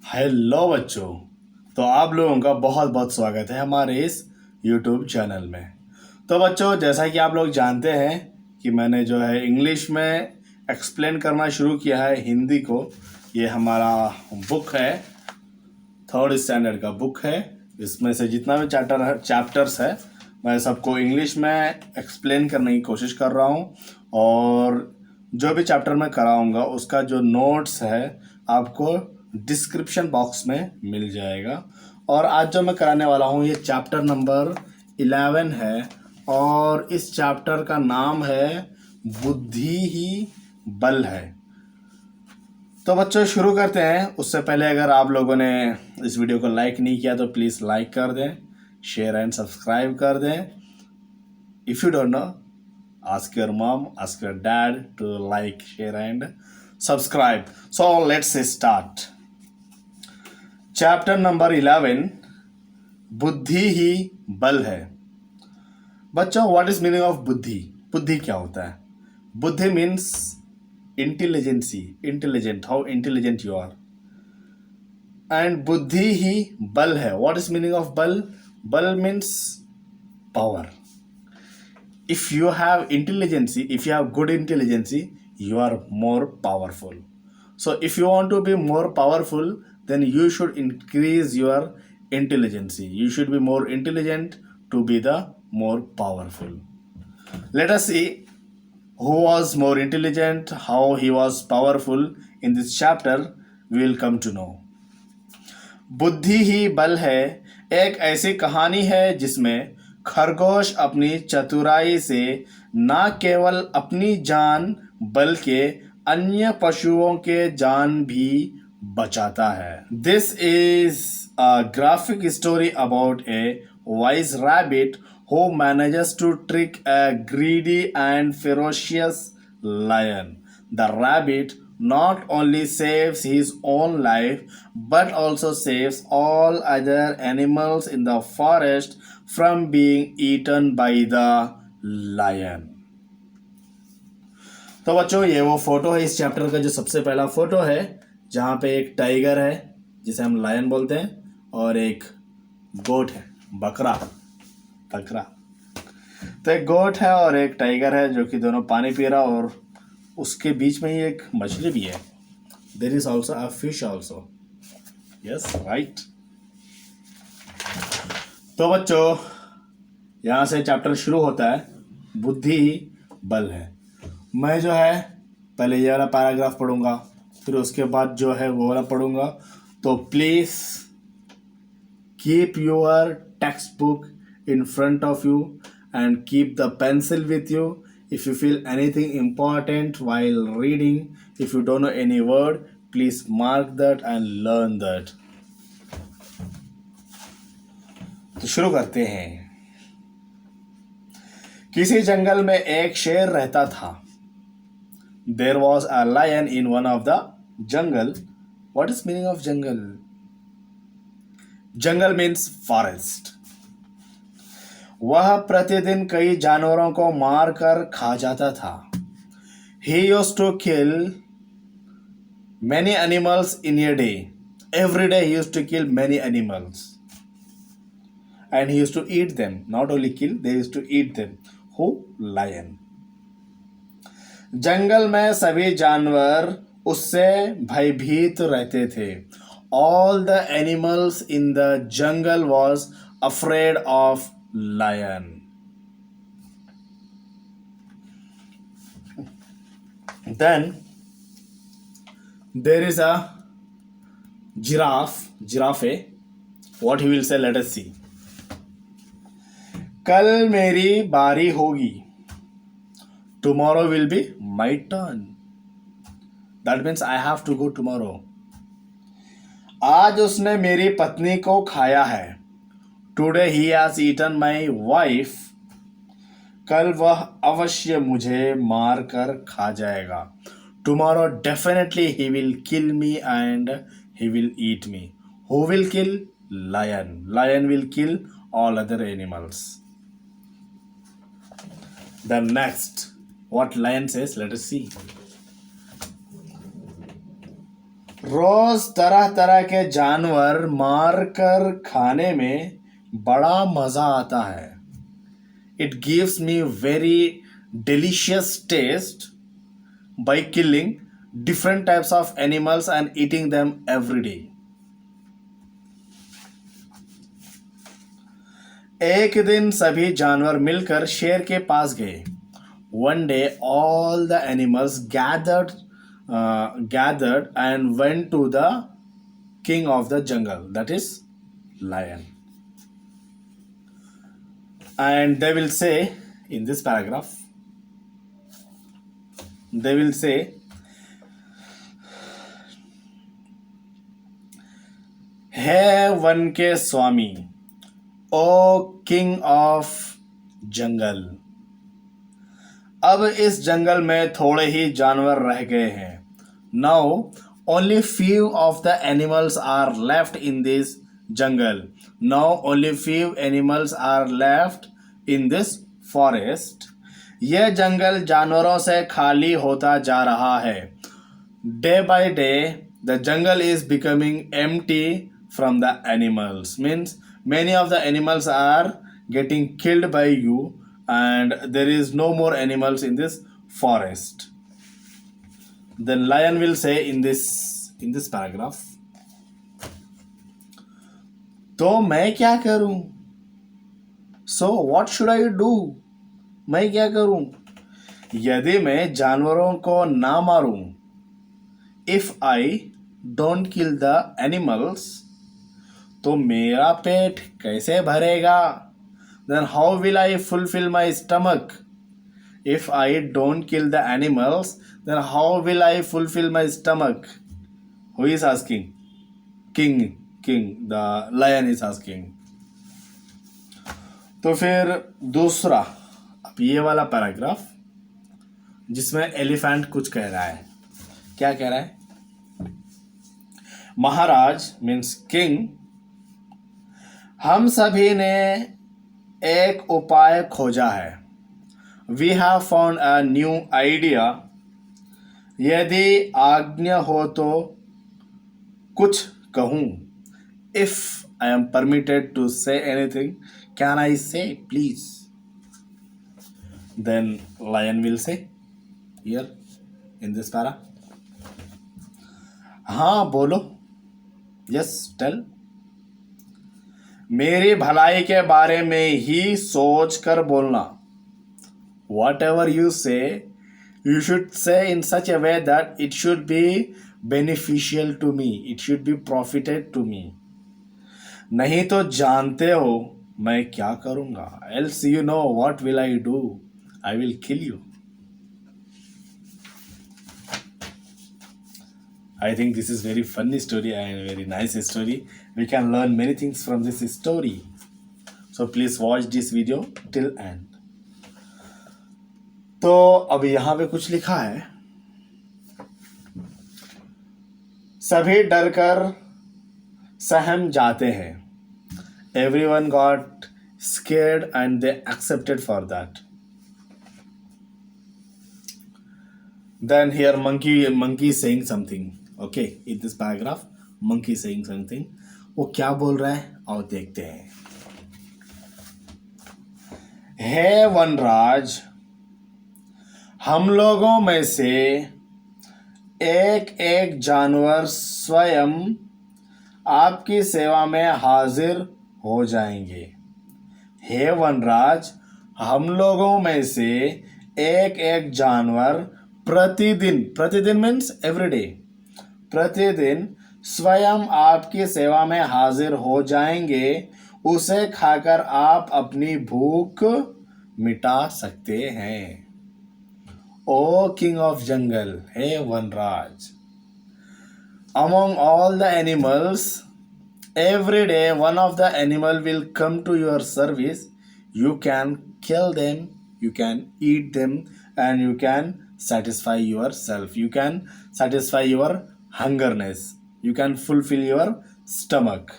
Hello बच्चों। तो आप लोगों का बहुत बहुत स्वागत है हमारे इस यूट्यूब चैनल में। तो बच्चों, जैसा कि आप लोग जानते हैं कि मैंने जो है इंग्लिश में एक्सप्लेन करना शुरू किया है हिंदी को। ये हमारा बुक है, थर्ड स्टैंडर्ड का बुक है। इसमें से जितना भी चैप्टर्स है मैं सबको इंग्लिश में एक्सप्लेन करने की कोशिश कर रहा हूँ। और जो भी चैप्टर मैं कराऊंगा उसका जो नोट्स है आपको डिस्क्रिप्शन बॉक्स में मिल जाएगा। और आज जो मैं कराने वाला हूँ ये चैप्टर नंबर 11 है और इस चैप्टर का नाम है बुद्धि ही बल है। तो बच्चों शुरू करते हैं। उससे पहले अगर आप लोगों ने इस वीडियो को लाइक नहीं किया तो प्लीज़ लाइक कर दें, शेयर एंड सब्सक्राइब कर दें। If you don't know, ask your mom, ask your dad to like, share and subscribe. So let's start. Chapter number 11, बुद्धि ही बल है। बच्चों, व्हाट इज मीनिंग ऑफ बुद्धि? बुद्धि क्या होता है? बुद्धि means intelligency, intelligent, how intelligent you are. And बुद्धि ही बल है। व्हाट इज मीनिंग ऑफ बल? बल means power. If you have intelligence, if you have good intelligence, you are more powerful. So if you want to be more powerful, then you should increase your intelligence. You should be more intelligent to be the more powerful. Let us see who was more intelligent, how he was powerful. In this chapter we will come to know. बुद्धि ही बल है एक ऐसी कहानी है जिसमें खरगोश अपनी चतुराई से न केवल अपनी जान बल्कि अन्य पशुओं के जान भी बचाता है। This is a graphic story about A wise rabbit who manages to trick a greedy and ferocious lion. The rabbit not only saves his own life but also saves all other animals in the forest from being eaten by the lion. तो बच्चों, ये वो photo है इस chapter का जो सबसे पहला फोटो है, जहाँ पे एक टाइगर है जिसे हम लायन बोलते हैं और एक गोट है, बकरा। तो एक गोट है और एक टाइगर है जो कि दोनों पानी पी रहा, और उसके बीच में ही एक मछली भी है। There is also a fish also. Yes, right. तो बच्चों, यहाँ से चैप्टर शुरू होता है, बुद्धि ही बल है। मैं जो है पहले ये वाला पैराग्राफ पढ़ूंगा, फिर उसके बाद जो है वो वाला पढ़ूंगा। तो please keep your text book in front of you and keep the pencil with you. If you feel anything important while reading, if you don't know any word, please mark that and learn that. तो शुरू करते हैं। किसी जंगल में एक शेर रहता था। There was a lion in one of the jungle. What is meaning of jungle? Jungle means forest. वह प्रतिदिन कई जानवरों को मारकर खा जाता था। He used to kill many animals in a day. Every day he used to kill many animals. And he used to eat them. Not only kill, they used to eat them. Who? Lion. जंगल में सभी जानवर उससे भयभीत रहते थे। All the animals in the jungle was afraid of lion. Then there is a giraffe. What he will say, let us see. कल मेरी बारी होगी. Tomorrow will be my turn. That means I have to go tomorrow. आज उसने मेरी पत्नी को खाया है. Today he has eaten my wife. कल वह अवश्य मुझे मार कर खा जाएगा. Tomorrow definitely he will kill me and he will eat me. Who will kill? Lion. Lion will kill all other animals. The next, what lion says, let us see. रोज तरह तरह के जानवर मार कर खाने में बड़ा मजा आता है. It gives me very delicious taste by killing different types of animals and eating them every day. एक दिन सभी जानवर मिलकर शेर के पास गए. One day all the animals gathered and went to the king of the jungle, that is lion. And they will say in this paragraph, they will say, "Hey one के स्वामी, ओ king of जंगल, अब इस जंगल में थोड़े ही जानवर रह गए हैं. Now only few of the animals are left in this jungle. Now only few animals are left in this forest. यह जंगल जानवरों से खाली होता जा रहा है. Day by day the jungle is becoming empty from the animals. Means many of the animals are getting killed by you and there is no more animals in this forest." Then lion will say in this paragraph, तो मैं क्या करूं? So what should I do? मैं क्या करूं यदि मैं जानवरों को ना मारूं? If I don't kill the animals, तो मेरा पेट कैसे भरेगा? Then how will I fulfill my stomach? If I don't kill the animals, then how will I fulfill my stomach? Who is asking? King, the lion is asking. तो फिर दूसरा, अब ये वाला पैराग्राफ जिसमें एलिफेंट कुछ कह रहा है. क्या कह रहा है? महाराज मीन्स किंग, हम सभी ने एक उपाय खोजा है. We have found a new idea. यदि आज्ञा हो तो कुछ कहूँ. If I am permitted to say anything, can I say please? Then lion will say here in this para, हाँ बोलो. Yes tell. मेरी भलाई के बारे में ही सोच कर बोलना. Whatever you say, you should say in such a way that it should be beneficial to me, it should be profited to me. नहीं तो जानते हो मैं क्या करूंगा. Else you know what will I do, I will kill you. I think this is very funny story and very nice story. We can learn many things from this story. So please watch this video till end. तो अब यहाँ पे कुछ लिखा है. सभी डर कर सहम जाते हैं. Everyone got scared and they accepted for that. Then here monkey is saying something. Okay, in this paragraph monkey is saying something. वो क्या बोल रहा है आओ देखते हैं. हे वनराज, हम लोगों में से एक एक जानवर स्वयं आपकी सेवा में हाजिर हो जाएंगे. हे वनराज, हम लोगों में से एक एक जानवर प्रतिदिन मीन्स एवरीडे, प्रतिदिन स्वयं आपकी सेवा में हाजिर हो जाएंगे. उसे खाकर आप अपनी भूख मिटा सकते हैं. ओ किंग ऑफ जंगल, हे वनराज, among all the animals, every day one of the animal will come to your service. You can kill them, you can eat them, and you can satisfy yourself. You can satisfy your hungerness. You can fulfill your stomach.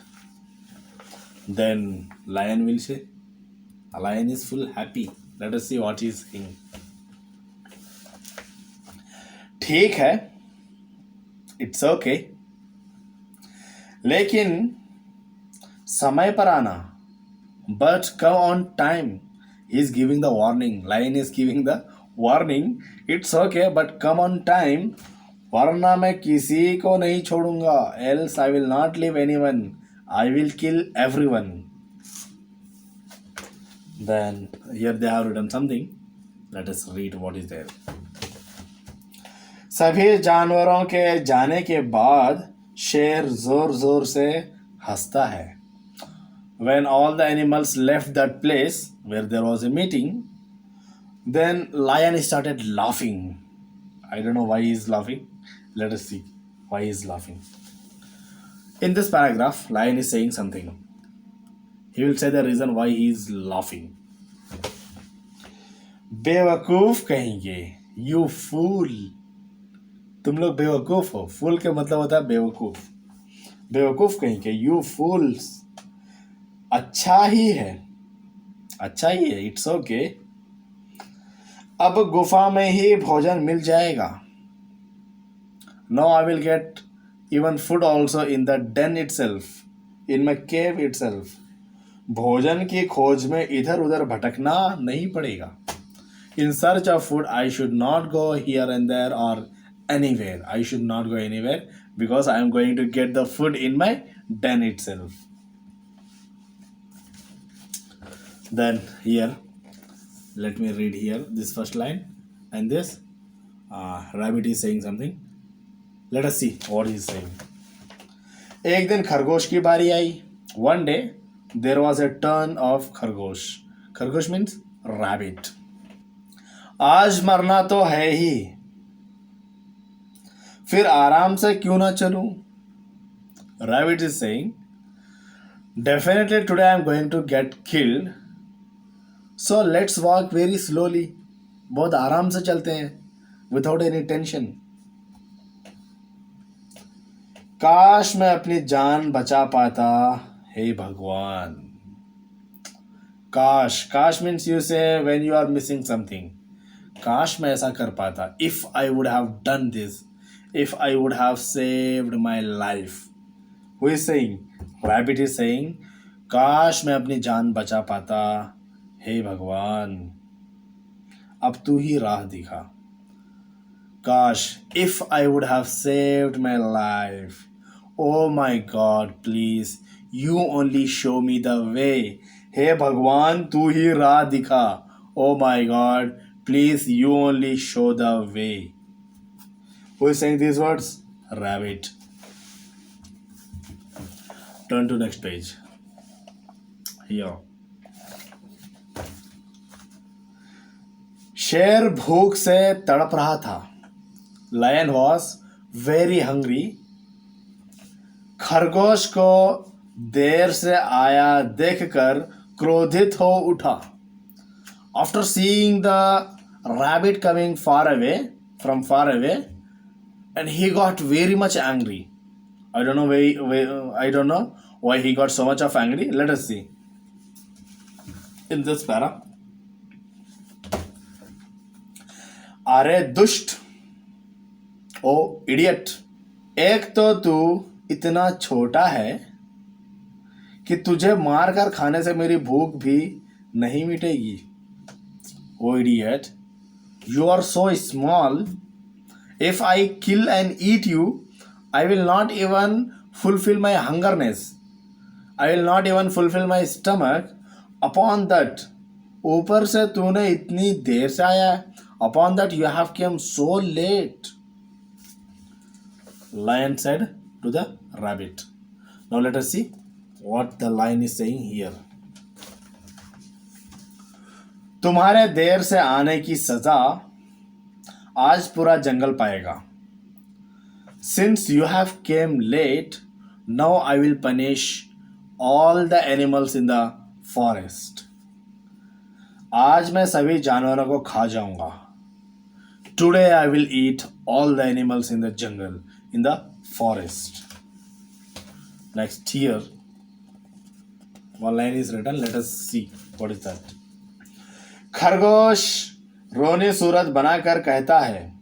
Then lion will say, a lion is full happy. Let us see what he is saying. ठीक है, it's okay. लेकिन समय पर आना, but come on time. He is giving the warning. Lion is giving the warning. It's okay, but come on time. वरना मैं किसी को नहीं छोड़ूंगा. Else I will not leave anyone. I will kill everyone. Then here they have written something. Let us read what is there. सभी जानवरों के जाने के बाद शेर जोर जोर से हंसता है. When all the animals left that place where there was a meeting, then lion started laughing. I don't know why he is laughing. Let us see why he is laughing. In this paragraph, lion is saying something. He will say the reason why he is laughing. बेवकूफ कहेंगे, you fool. तुम लोग बेवकूफ हो. फूल के मतलब होता है बेवकूफ. बेवकूफ कहेंगे, you fools. अच्छा ही है, अच्छा ही है. It's okay. अब गुफा में ही भोजन मिल जाएगा. Now I will get even food also in the den itself, in my cave itself. भोजन की खोज में इधर उधर भटकना नहीं पड़ेगा. In search of food, I should not go here and there or anywhere. I should not go anywhere because I am going to get the food in my den itself. Then here, let me read here this first line and this. Rabbit is saying something. Let us see what he is saying. एक दिन खरगोश की बारी आई. One day there was a turn of खरगोश. खरगोश means rabbit. आज मरना तो है ही, फिर आराम से क्यों ना चलूं. Rabbit is saying, definitely today I am going to get killed. So let's walk very slowly. बहुत आराम से चलते हैं, without any tension. काश मैं अपनी जान बचा पाता, हे भगवान. काश, काश means you say when you are missing something. काश मैं ऐसा कर पाता. If I would have done this, if I would have saved my life. Who is saying? Rabbit is saying, काश मैं अपनी जान बचा पाता, हे भगवान. अब तू ही राह दिखा. काश, if I would have saved my life. Oh my God, please, you only show me the way. हे भगवान, तू ही राह दिखा. Oh my God, please, you only show the way. Who is saying these words? Rabbit. Turn to next page. Here. शेर भूख से तड़प रहा था. Lion was very hungry. खरगोश को देर से आया देखकर क्रोधित हो उठा. After seeing the rabbit coming from far away, and he got very much angry. I don't know why he got so much of angry. Let us see. In this para. अरे दुष्ट, ओ इडियट, एक तो तू इतना छोटा है कि तुझे मार कर खाने से मेरी भूख भी नहीं मिटेगी. ओ idiot, you are so small. If I kill and eat you, I will not even fulfill my hungerness. I will not even fulfill my stomach. Upon that, ऊपर से तूने इतनी देर से आया. Upon that, you have come so late. Lion said to the rabbit. Now let us see what the lion is saying here. तुम्हारे देर से आने की सजा आज पूरा जंगल पाएगा. Since you have came late, now I will punish all the animals in the forest. आज मैं सभी जानवरों को खा जाऊंगा. Today I will eat all the animals in the jungle, in the forest. Next here, one line is written. Let us see what is that. खरगोश रोने सूरत बनाकर कहता है.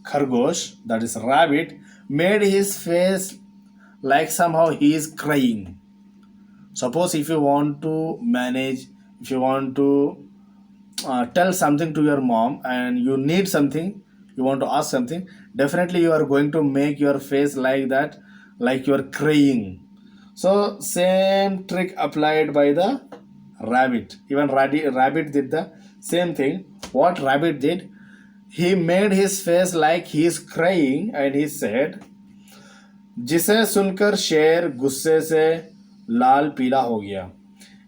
खरगोश, that is rabbit, made his face like somehow he is crying. Suppose if you want to manage, if you want to tell something to your mom and you need something, you want to ask something, definitely you are going to make your face like that, like you are crying. So same trick applied by the rabbit. Even rabbit did the same thing. What rabbit did, he made his face like he is crying and he said, जिसे सुनकर शेर गुस्से से लाल पीला हो गया.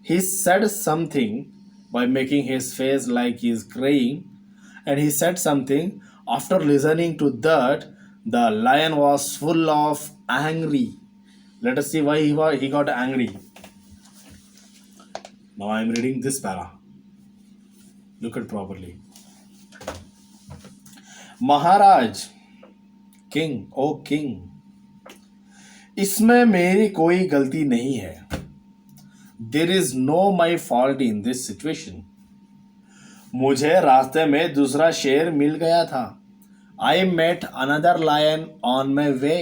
He said something by making his face like he is crying, and he said something. After listening to that, the lion was full of angry. Let us see why he got angry. Now I am reading this para. Look at properly. Maharaj, king, oh king, इसमें मेरी कोई गलती नहीं है. There is no my fault in this situation. मुझे रास्ते में दूसरा शेर मिल गया था. I met another lion on my way.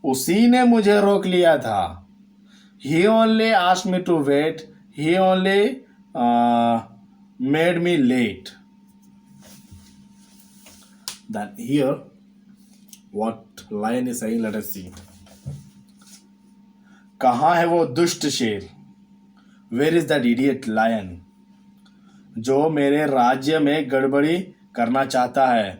उसी ने मुझे रोक लिया था. He only asked me to wait. He only made me late. Then here, what lion is saying, let us see. कहाँ है वो दुष्ट शेर? Where is that idiot lion? जो मेरे राज्य में गड़बड़ी करना चाहता है.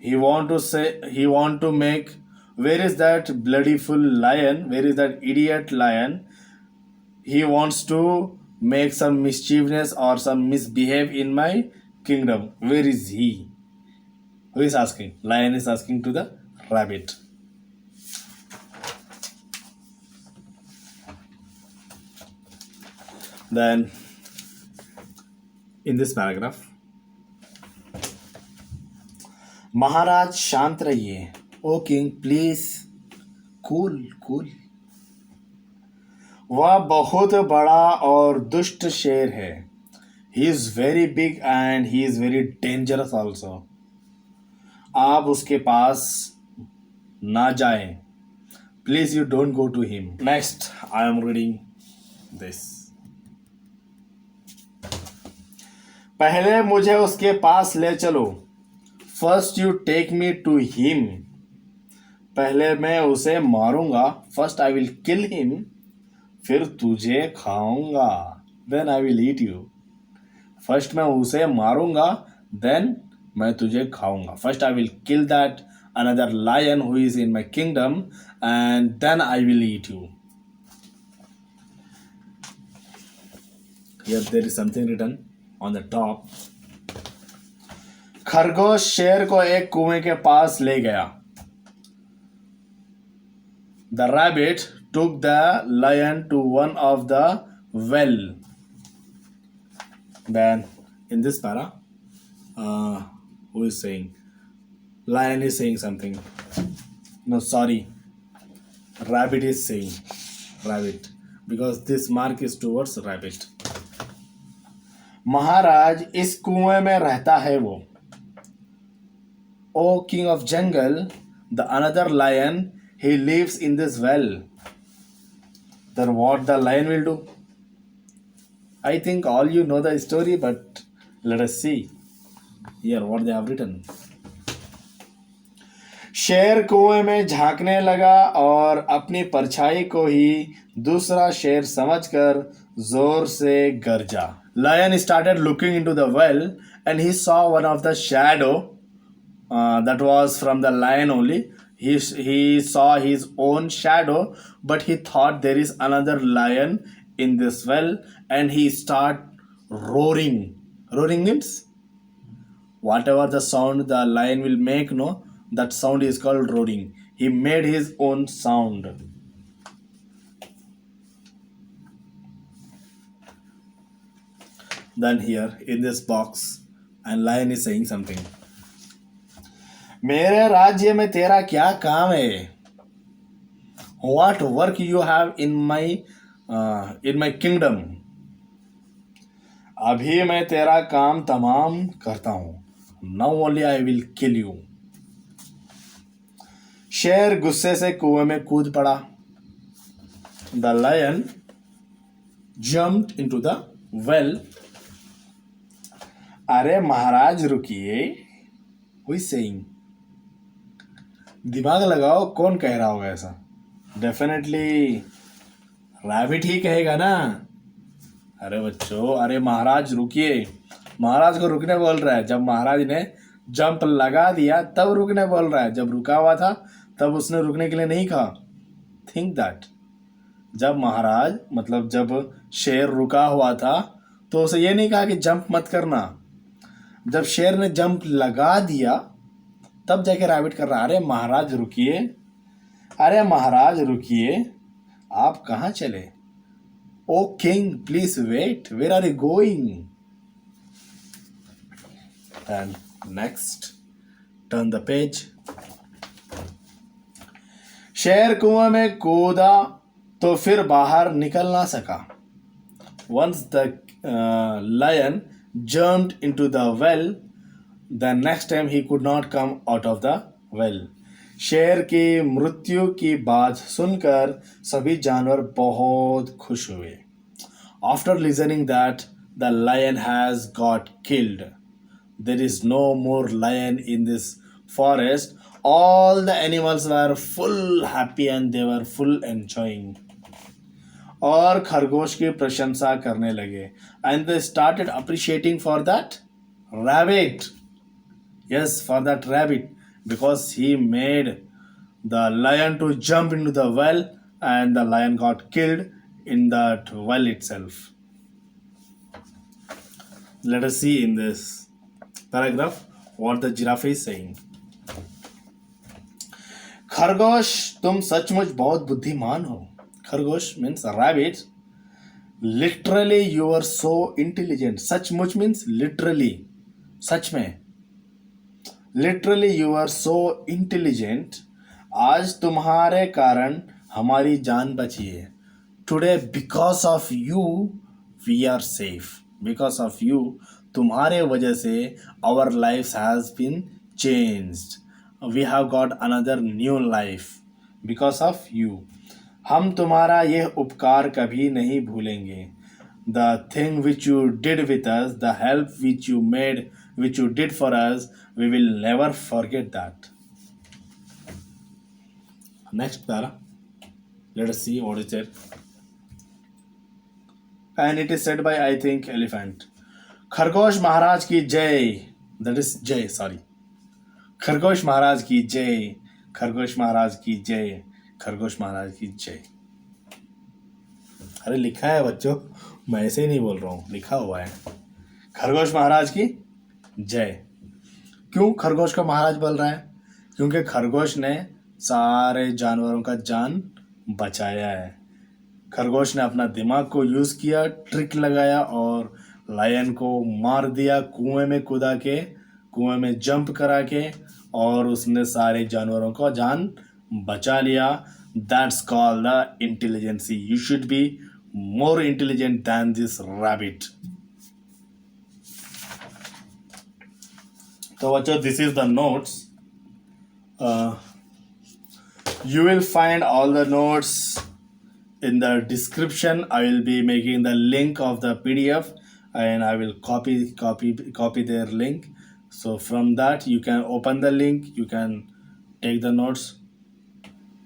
He want to make. Where is that bloody fool lion? Where is that idiot lion? He wants to make some mischievousness or some misbehave in my kingdom. Where is he? Who is asking? Lion is asking to the rabbit. Then, in this paragraph, महाराज शांत रहिए. O king please cool cool. वह बहुत बड़ा और दुष्ट शेर है. He is very big and he is very dangerous also. आप उसके पास ना जाएं. Please you don't go to him. Next I am reading this. पहले मुझे उसके पास ले चलो. First you take me to him. पहले मैं उसे मारूंगा. First I will kill him. फिर तुझे खाऊंगा. Then I will eat you. First मैं उसे मारूंगा, देन मैं तुझे खाऊंगा. First I will kill that another lion who is in my kingdom and then I will eat you. Here there is something written on the top. खरगोश शेर को एक कुएं के पास ले गया. The rabbit took the lion to one of the well. Then in this para, who is saying? Lion is saying something. No, sorry. Rabbit is saying. Rabbit. Because this mark is towards rabbit. महाराज इस कुएं में रहता है वो. O king of jungle, the another lion, he lives in this well. Then what the lion will do? I think all you know the story, but let us see. Here what they have written. शेर कुएं में झांकने लगा और अपनी परछाई को ही दूसरा शेर समझकर जोर से गरजा. Lion started looking into the well and he saw one of the shadow that was from the lion only. He saw his own shadow, but he thought there is another lion in this well and he started roaring. Roaring means whatever the sound the lion will make, no, that sound is called roaring. He made his own sound. Then here in this box, and lion is saying something. मेरे राज्य में तेरा क्या काम है? What work you have in my kingdom? अभी मैं तेरा काम तमाम करता हूं. Now only I will kill you. शेर गुस्से से कुएं में कूद पड़ा. The lion jumped into the well. अरे महाराज रुकिए. Who is saying? दिमाग लगाओ, कौन कह रहा होगा ऐसा? डेफिनेटली रैबिट ही कहेगा ना. अरे बच्चों, अरे महाराज रुकिए. महाराज को रुकने बोल रहा है. जब महाराज ने जंप लगा दिया तब रुकने बोल रहा है. जब रुका हुआ था तब उसने रुकने के लिए नहीं कहा. Think that. जब महाराज मतलब जब शेर रुका हुआ था तो उसे ये नहीं कहा कि जंप मत करना. जब शेर ने जंप लगा दिया तब जाके रैबिट कर रहा. अरे महाराज रुकिए. अरे महाराज रुकिए. आप कहाँ चले? O king please wait. Where are you going? And next, turn the page. शेर कुएं में कूदा तो फिर बाहर निकल ना सका. Once the lion jumped into the well, the next time he could not come out of the well. शेर की मृत्यु की बात सुनकर सभी जानवर बहुत खुश हुए. After listening that the lion has got killed, there is no more lion in this forest. All the animals were full happy and they were full enjoying. और खरगोश की प्रशंसा करने लगे. And they started appreciating for that rabbit. Yes, for that rabbit, because he made the lion to jump into the well and the lion got killed in that well itself. Let us see in this paragraph what the giraffe is saying. खरगोश, तुम सचमुच बहुत बुद्धिमान हो. खरगोश means rabbit. Literally you are so intelligent. सचमुच means literally, सच में. Literally you are so intelligent. आज तुम्हारे कारण हमारी जान बची है. Today because of you we are safe. Because of you, तुम्हारे वजह से our lives has been changed. We have got another new life because of you. हम तुम्हारा यह उपकार कभी नहीं भूलेंगे. The thing which you did with us, the help which you made, which you did for us, we will never forget that. Next para. Let us see what is there. And it is said by, I think, elephant. खरगोश महाराज की जय. That is जय, sorry. खरगोश महाराज की जय. खरगोश महाराज की जय. खरगोश महाराज की जय. अरे लिखा है बच्चों, मैं ऐसे ही नहीं बोल रहा हूँ, लिखा हुआ है. खरगोश महाराज की जय. क्यों खरगोश का महाराज बोल रहा है? क्योंकि खरगोश ने सारे जानवरों का जान बचाया है. खरगोश ने अपना दिमाग को यूज़ किया, ट्रिक लगाया और लायन को मार दिया कुएं में कूदा के, कुएं में जंप करा के, और उसने सारे जानवरों का जान बचा लिया. That's called the intelligence. You should be more intelligent than this rabbit. So बच्चों, this is the notes. You will find all the notes in the description. I will be making the link of the PDF and I will copy their link. So from that you can open the link, you can take the notes.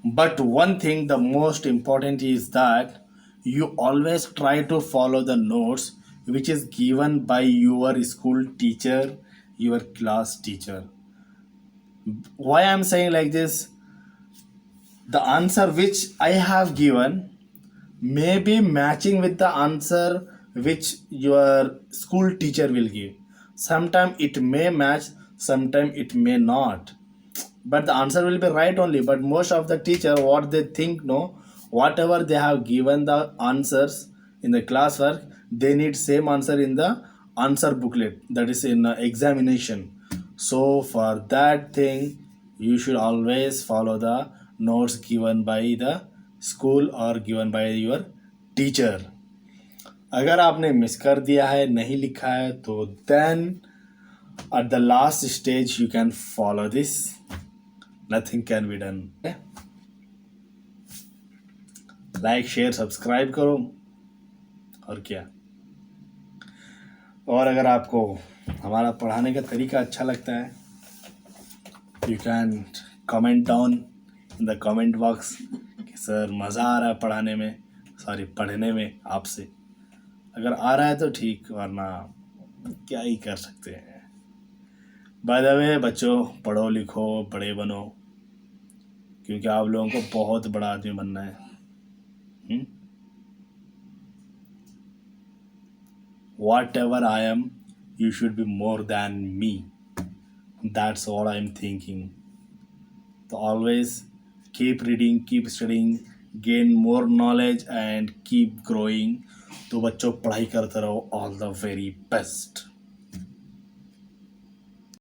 But one thing, the most important is that you always try to follow the notes which is given by your school teacher, your class teacher. Why I am saying like this? The answer which I have given may be matching with the answer which your school teacher will give. Sometimes it may match, sometimes it may not. But the answer will be right only. But most of the teacher, what they think, no, whatever they have given the answers in the classwork, they need same answer in the answer booklet, that is in examination. So for that thing, you should always follow the notes given by the school or given by your teacher. अगर आपने miss कर दिया है, नहीं लिखा है, तो then at the last stage you can follow this. Nothing can be done. Like share subscribe करो और क्या। और अगर आपको हमारा पढ़ाने का तरीका अच्छा लगता है, you can comment down in the comment box कि सर मज़ा आ रहा है पढ़ाने में, सॉरी पढ़ने में आपसे। अगर आ रहा है तो ठीक, वरना क्या ही कर सकते हैं। बाय द वे बच्चों, पढ़ो लिखो बड़े बनो, क्योंकि आप लोगों को बहुत बड़ा आदमी बनना है। Whatever I am, you should be more than me. That's what I'm thinking. So always keep reading, keep studying, gain more knowledge and keep growing. तो बच्चों पढ़ाई करते रहो। All the very best.